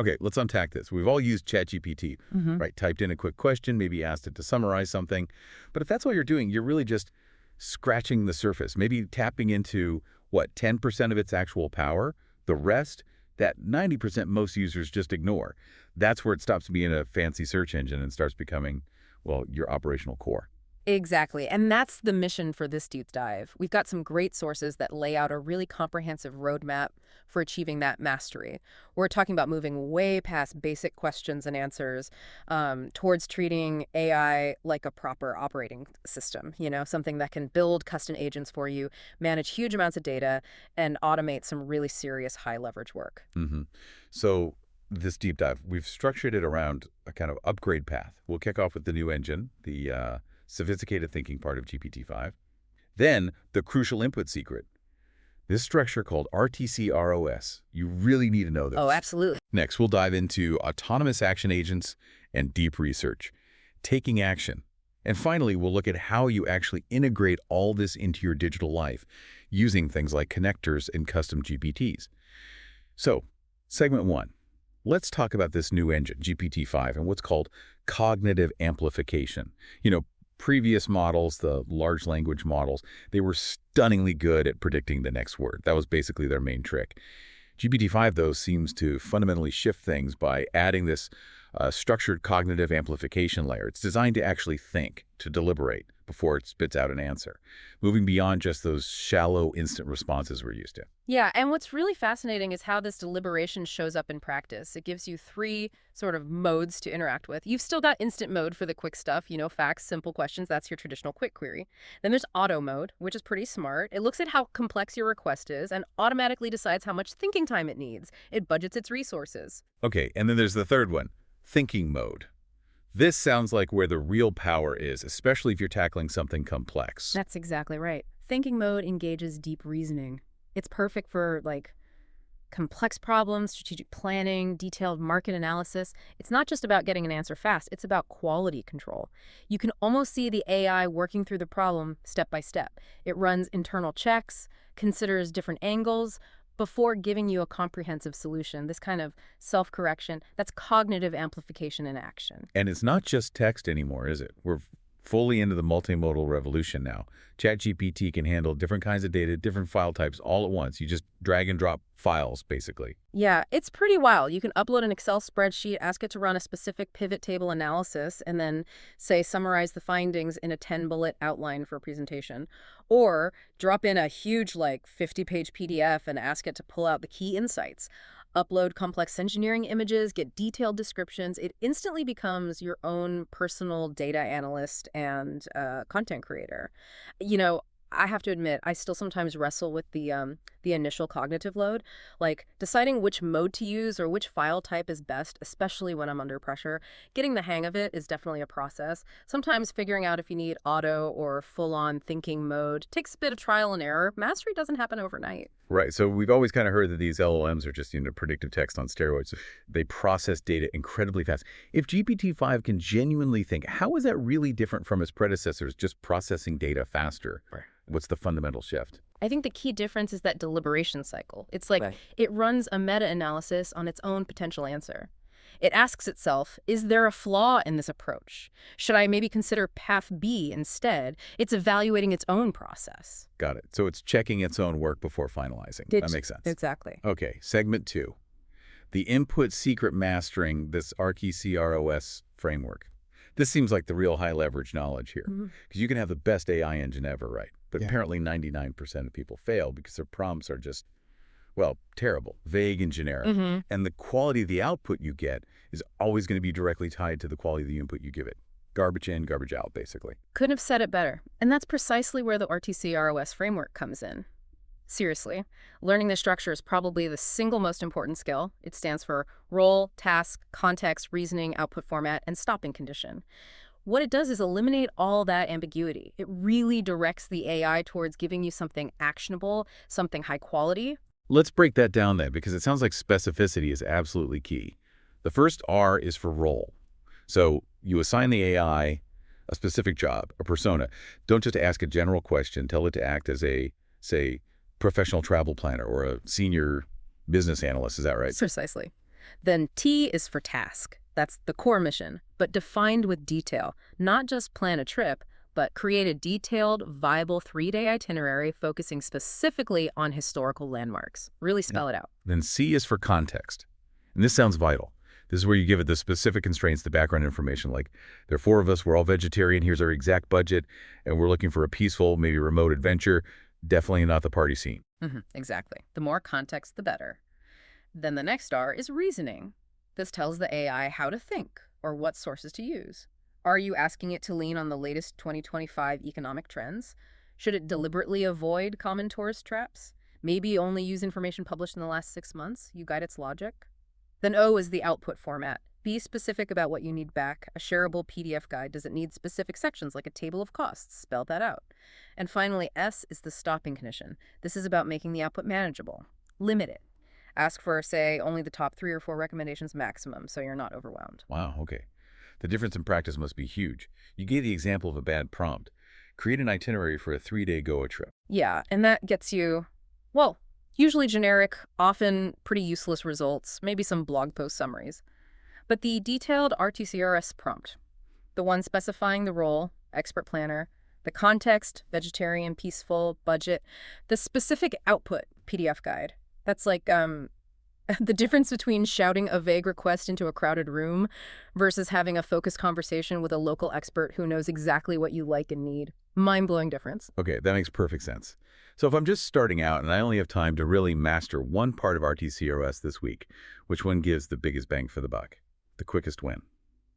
Okay, let's unpack this. We've all used ChatGPT, right? Typed in a quick question, maybe asked it to summarize something. But if that's all you're doing, you're really just scratching the surface, maybe tapping into, what, 10% of its actual power? The rest, that 90% most users just ignore. That's where it stops being a fancy search engine and starts becoming, well, your operational core. Exactly. And that's the mission for this deep dive. We've got some great sources that lay out a really comprehensive roadmap for achieving that mastery. We're talking about moving way past basic questions and answers towards treating AI like a proper operating system, something that can build custom agents for you, manage huge amounts of data, and automate some really serious high leverage work. So this deep dive, we've structured it around a kind of upgrade path. We'll kick off with the new engine, the sophisticated thinking part of GPT-5. Then, the crucial input secret. This structure called RTCROS. You really need to know this. Oh, absolutely. Next, we'll dive into autonomous action agents and deep research, taking action. And finally, we'll look at how you actually integrate all this into your digital life using things like connectors and custom GPTs. So, segment 1. Let's talk about this new engine, GPT-5, and what's called cognitive amplification. Previous models, the large language models, they were stunningly good at predicting the next word. That was basically their main trick. GPT-5, though, seems to fundamentally shift things by adding this structured cognitive amplification layer. It's designed to actually think, to deliberate, before it spits out an answer, moving beyond just those shallow instant responses we're used to. Yeah, and what's really fascinating is how this deliberation shows up in practice. It gives you 3 sort of modes to interact with. You've still got instant mode for the quick stuff, facts, simple questions. That's your traditional quick query. Then there's auto mode, which is pretty smart. It looks at how complex your request is and automatically decides how much thinking time it needs. It budgets its resources. Okay, and then there's the third one, thinking mode. This sounds like where the real power is, especially if you're tackling something complex. That's exactly right. Thinking mode engages deep reasoning. It's perfect for, complex problems, strategic planning, detailed market analysis. It's not just about getting an answer fast. It's about quality control. You can almost see the AI working through the problem step by step. It runs internal checks, considers different angles, before giving you a comprehensive solution. This kind of self-correction, that's cognitive amplification in action. And it's not just text anymore, is it? We're fully into the multimodal revolution now. ChatGPT can handle different kinds of data, different file types all at once. You just drag and drop files, basically. Yeah, it's pretty wild. You can upload an Excel spreadsheet, ask it to run a specific pivot table analysis, and then, say, summarize the findings in a 10-bullet outline for a presentation. Or drop in a huge, 50-page PDF and ask it to pull out the key insights. Upload complex engineering images, get detailed descriptions. It instantly becomes your own personal data analyst and content creator. I have to admit, I still sometimes wrestle with the initial cognitive load, like deciding which mode to use or which file type is best, especially when I'm under pressure. Getting the hang of it is definitely a process. Sometimes figuring out if you need auto or full-on thinking mode takes a bit of trial and error. Mastery doesn't happen overnight. Right. So we've always kind of heard that these LLMs are just, predictive text on steroids. They process data incredibly fast. If GPT-5 can genuinely think, how is that really different from its predecessors, just processing data faster? Right. What's the fundamental shift? I think the key difference is that deliberation cycle. It's like It runs a meta-analysis on its own potential answer. It asks itself, is there a flaw in this approach? Should I maybe consider path B instead? It's evaluating its own process. Got it. So it's checking its own work before finalizing. That makes sense. Exactly. Okay, segment 2. The input secret mastering this RTCROS framework. This seems like the real high leverage knowledge here. Because you can have the best AI engine ever, right? But apparently 99% of people fail because their prompts are just, terrible, vague and generic. And the quality of the output you get is always going to be directly tied to the quality of the input you give it. Garbage in, garbage out, basically. Couldn't have said it better. And that's precisely where the RTCROS framework comes in. Seriously, learning this structure is probably the single most important skill. It stands for role, task, context, reasoning, output format, and stopping condition. What it does is eliminate all that ambiguity. It really directs the AI towards giving you something actionable, something high quality. Let's break that down then, because it sounds like specificity is absolutely key. The first R is for role. So you assign the AI a specific job, a persona. Don't just ask a general question. Tell it to act as a, say, professional travel planner or a senior business analyst. Is that right? Precisely. Then T is for task. That's the core mission, but defined with detail. Not just plan a trip, but create a detailed, viable 3-day itinerary focusing specifically on historical landmarks. Really Yeah. spell it out. Then C is for context. And this sounds vital. This is where you give it the specific constraints, the background information, like there are 4 of us, we're all vegetarian, here's our exact budget, and we're looking for a peaceful, maybe remote adventure, definitely not the party scene. Exactly. The more context, the better. Then the next R is reasoning. This tells the AI how to think or what sources to use. Are you asking it to lean on the latest 2025 economic trends? Should it deliberately avoid common tourist traps? Maybe only use information published in the last 6 months? You guide its logic? Then O is the output format. Be specific about what you need back. A shareable PDF guide, does it need specific sections like a table of costs? Spell that out. And finally, S is the stopping condition. This is about making the output manageable. Limit it. Ask for, say, only the top 3 or 4 recommendations maximum so you're not overwhelmed. Wow, okay. The difference in practice must be huge. You gave the example of a bad prompt. Create an itinerary for a 3-day Goa trip. Yeah, and that gets you, well, usually generic, often pretty useless results, maybe some blog post summaries. But the detailed RTCROS prompt, the one specifying the role, expert planner, the context, vegetarian, peaceful, budget, the specific output, PDF guide. That's like the difference between shouting a vague request into a crowded room versus having a focused conversation with a local expert who knows exactly what you like and need. Mind-blowing difference. Okay, that makes perfect sense. So if I'm just starting out and I only have time to really master one part of RTCROS this week, which one gives the biggest bang for the buck? The quickest win?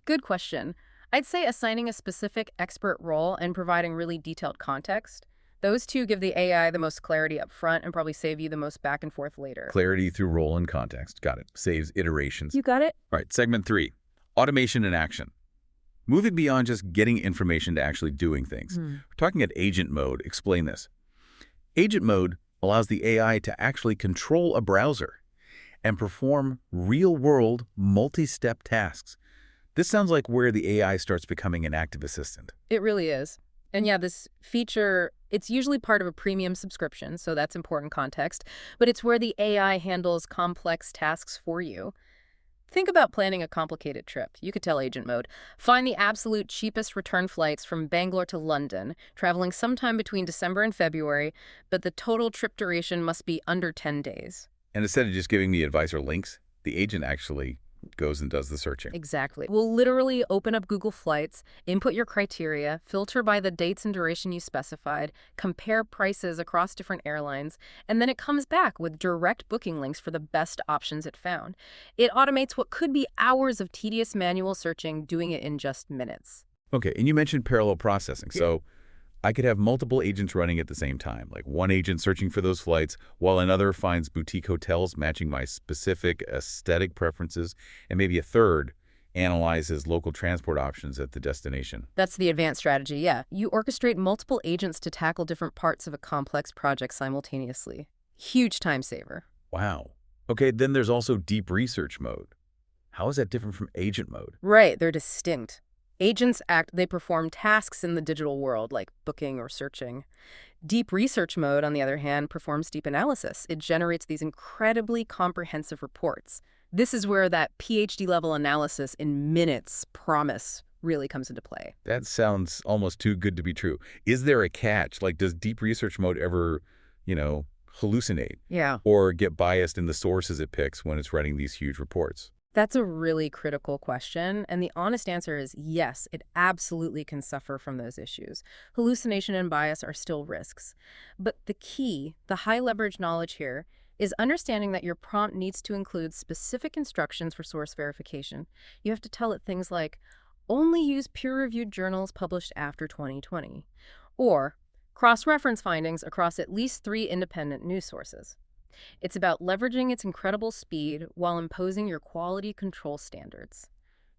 Good question. I'd say assigning a specific expert role and providing really detailed context. Those two give the AI the most clarity up front and probably save you the most back and forth later. Clarity through role and context. Got it. Saves iterations. You got it? All right, segment 3, automation and action. Moving beyond just getting information to actually doing things. We're talking at agent mode. Explain this. Agent mode allows the AI to actually control a browser and perform real-world, multi-step tasks. This sounds like where the AI starts becoming an active assistant. It really is. And yeah, this feature, it's usually part of a premium subscription, so that's important context, but it's where the AI handles complex tasks for you. Think about planning a complicated trip. You could tell agent mode, find the absolute cheapest return flights from Bangalore to London, traveling sometime between December and February, but the total trip duration must be under 10 days. And instead of just giving me advice or links, the agent actually goes and does the searching. Exactly. We'll literally open up Google Flights, input your criteria, filter by the dates and duration you specified, compare prices across different airlines, and then it comes back with direct booking links for the best options it found. It automates what could be hours of tedious manual searching, doing it in just minutes. Okay, and you mentioned parallel processing. So I could have multiple agents running at the same time, like one agent searching for those flights, while another finds boutique hotels matching my specific aesthetic preferences, and maybe a third analyzes local transport options at the destination. That's the advanced strategy, yeah. You orchestrate multiple agents to tackle different parts of a complex project simultaneously. Huge time saver. Wow. Okay, then there's also deep research mode. How is that different from agent mode? Right, they're distinct. Agents they perform tasks in the digital world, like booking or searching. Deep research mode, on the other hand, performs deep analysis. It generates these incredibly comprehensive reports. This is where that PhD-level analysis in minutes promise really comes into play. That sounds almost too good to be true. Is there a catch? Like, does deep research mode ever, hallucinate? Yeah. Or get biased in the sources it picks when it's writing these huge reports? That's a really critical question, and the honest answer is yes, it absolutely can suffer from those issues. Hallucination and bias are still risks. But the key, the high leverage knowledge here, is understanding that your prompt needs to include specific instructions for source verification. You have to tell it things like, only use peer-reviewed journals published after 2020, or cross-reference findings across at least 3 independent news sources. It's about leveraging its incredible speed while imposing your quality control standards.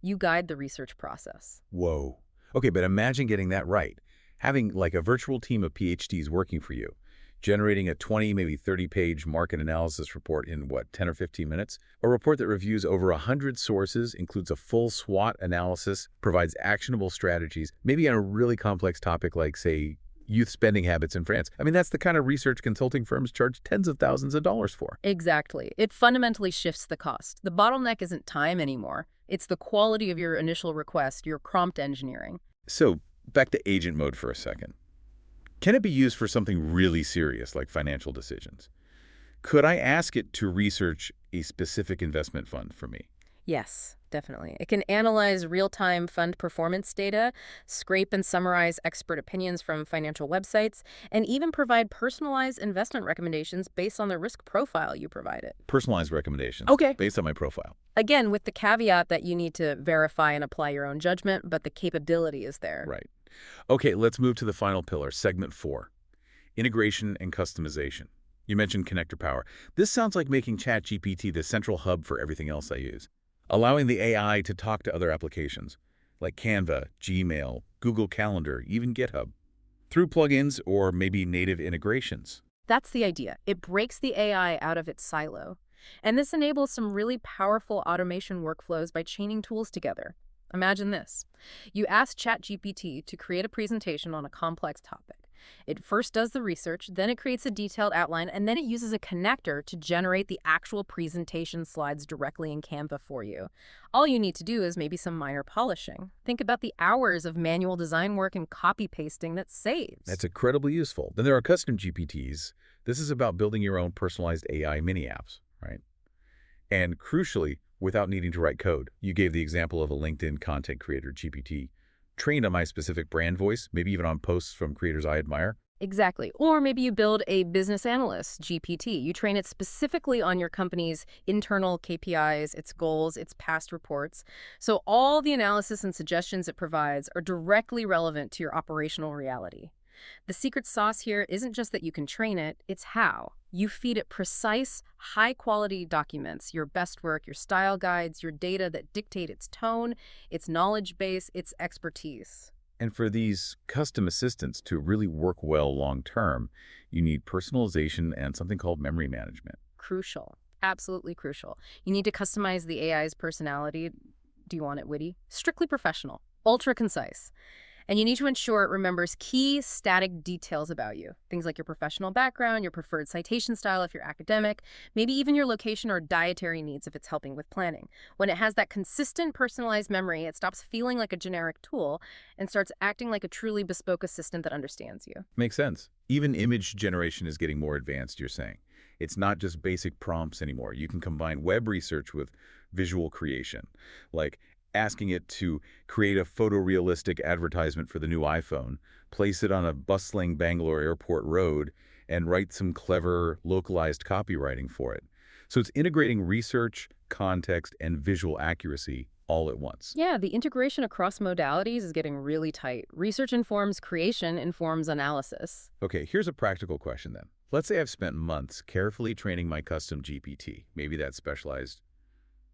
You guide the research process. Whoa. Okay, but imagine getting that right. Having like a virtual team of PhDs working for you, generating a 20, maybe 30-page market analysis report in, 10 or 15 minutes? A report that reviews over 100 sources, includes a full SWOT analysis, provides actionable strategies, maybe on a really complex topic like, say, youth spending habits in France. I mean, that's the kind of research consulting firms charge tens of thousands of dollars for. Exactly. It fundamentally shifts the cost. The bottleneck isn't time anymore. It's the quality of your initial request, your prompt engineering. So back to agent mode for a second. Can it be used for something really serious like financial decisions? Could I ask it to research a specific investment fund for me? Yes, definitely. It can analyze real-time fund performance data, scrape and summarize expert opinions from financial websites, and even provide personalized investment recommendations based on the risk profile you provide it. Personalized recommendations. Okay. Based on my profile. Again, with the caveat that you need to verify and apply your own judgment, but the capability is there. Right. Okay, let's move to the final pillar, segment 4. Integration and customization. You mentioned connector power. This sounds like making ChatGPT the central hub for everything else I use. Allowing the AI to talk to other applications, like Canva, Gmail, Google Calendar, even GitHub, through plugins or maybe native integrations. That's the idea. It breaks the AI out of its silo. And this enables some really powerful automation workflows by chaining tools together. Imagine this. You ask ChatGPT to create a presentation on a complex topic. It first does the research, then it creates a detailed outline, and then it uses a connector to generate the actual presentation slides directly in Canva for you. All you need to do is maybe some minor polishing. Think about the hours of manual design work and copy pasting that saves. That's incredibly useful. Then there are custom GPTs. This is about building your own personalized AI mini apps, right? And crucially, without needing to write code. You gave the example of a LinkedIn content creator GPT, trained on my specific brand voice, maybe even on posts from creators I admire. Exactly. Or maybe you build a business analyst GPT. You train it specifically on your company's internal KPIs, its goals, its past reports. So all the analysis and suggestions it provides are directly relevant to your operational reality. The secret sauce here isn't just that you can train it, it's how. You feed it precise, high-quality documents, your best work, your style guides, your data that dictate its tone, its knowledge base, its expertise. And for these custom assistants to really work well long-term, you need personalization and something called memory management. Crucial. Absolutely crucial. You need to customize the AI's personality. Do you want it witty? Strictly professional. Ultra concise. And you need to ensure it remembers key static details about you. Things like your professional background, your preferred citation style if you're academic, maybe even your location or dietary needs if it's helping with planning. When it has that consistent personalized memory, it stops feeling like a generic tool and starts acting like a truly bespoke assistant that understands you. Makes sense. Even image generation is getting more advanced, you're saying. It's not just basic prompts anymore. You can combine web research with visual creation, like asking it to create a photorealistic advertisement for the new iPhone, place it on a bustling Bangalore airport road, and write some clever, localized copywriting for it. So it's integrating research, context, and visual accuracy all at once. Yeah, the integration across modalities is getting really tight. Research informs creation, informs analysis. Okay, here's a practical question then. Let's say I've spent months carefully training my custom GPT, maybe that specialized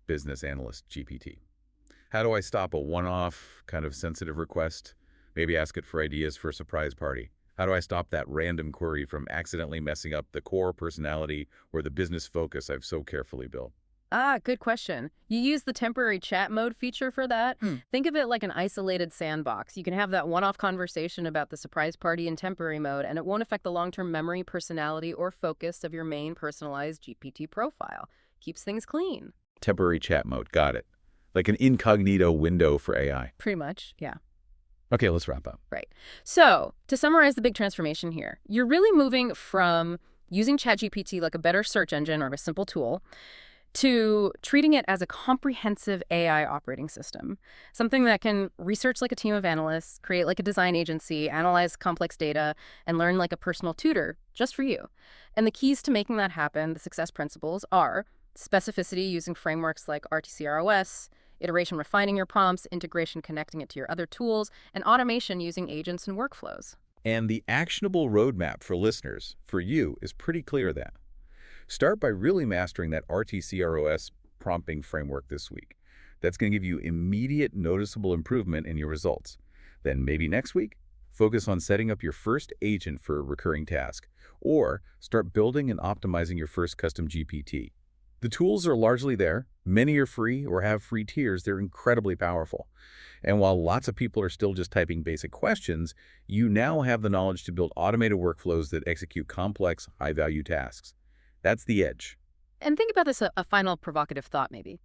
business analyst GPT. How do I stop a one-off kind of sensitive request? Maybe ask it for ideas for a surprise party. How do I stop that random query from accidentally messing up the core personality or the business focus I've so carefully built? Good question. You use the temporary chat mode feature for that. Think of it like an isolated sandbox. You can have that one-off conversation about the surprise party in temporary mode, and it won't affect the long-term memory, personality, or focus of your main personalized GPT profile. Keeps things clean. Temporary chat mode, got it. Like an incognito window for AI. Pretty much, yeah. Okay, let's wrap up. Right. So, to summarize the big transformation here, you're really moving from using ChatGPT like a better search engine or a simple tool to treating it as a comprehensive AI operating system, something that can research like a team of analysts, create like a design agency, analyze complex data, and learn like a personal tutor just for you. And the keys to making that happen, the success principles, are specificity using frameworks like RTCROS, iteration refining your prompts, integration connecting it to your other tools, and automation using agents and workflows. And the actionable roadmap for listeners, for you, is pretty clear then. Start by really mastering that RTCROS prompting framework this week. That's going to give you immediate noticeable improvement in your results. Then maybe next week, focus on setting up your first agent for a recurring task, or start building and optimizing your first custom GPT. The tools are largely there. Many are free or have free tiers. They're incredibly powerful. And while lots of people are still just typing basic questions, you now have the knowledge to build automated workflows that execute complex, high-value tasks. That's the edge. And think about this a final provocative thought, maybe.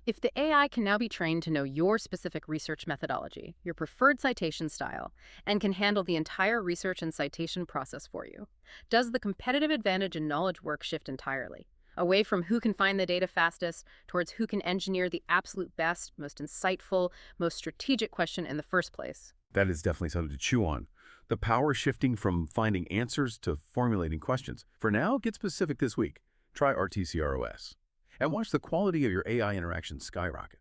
If the AI can now be trained to know your specific research methodology, your preferred citation style, and can handle the entire research and citation process for you, does the competitive advantage in knowledge work shift entirely? Away from who can find the data fastest towards who can engineer the absolute best, most insightful, most strategic question in the first place. That is definitely something to chew on. The power shifting from finding answers to formulating questions. For now, get specific this week. Try RTCROS. And watch the quality of your AI interactions skyrocket.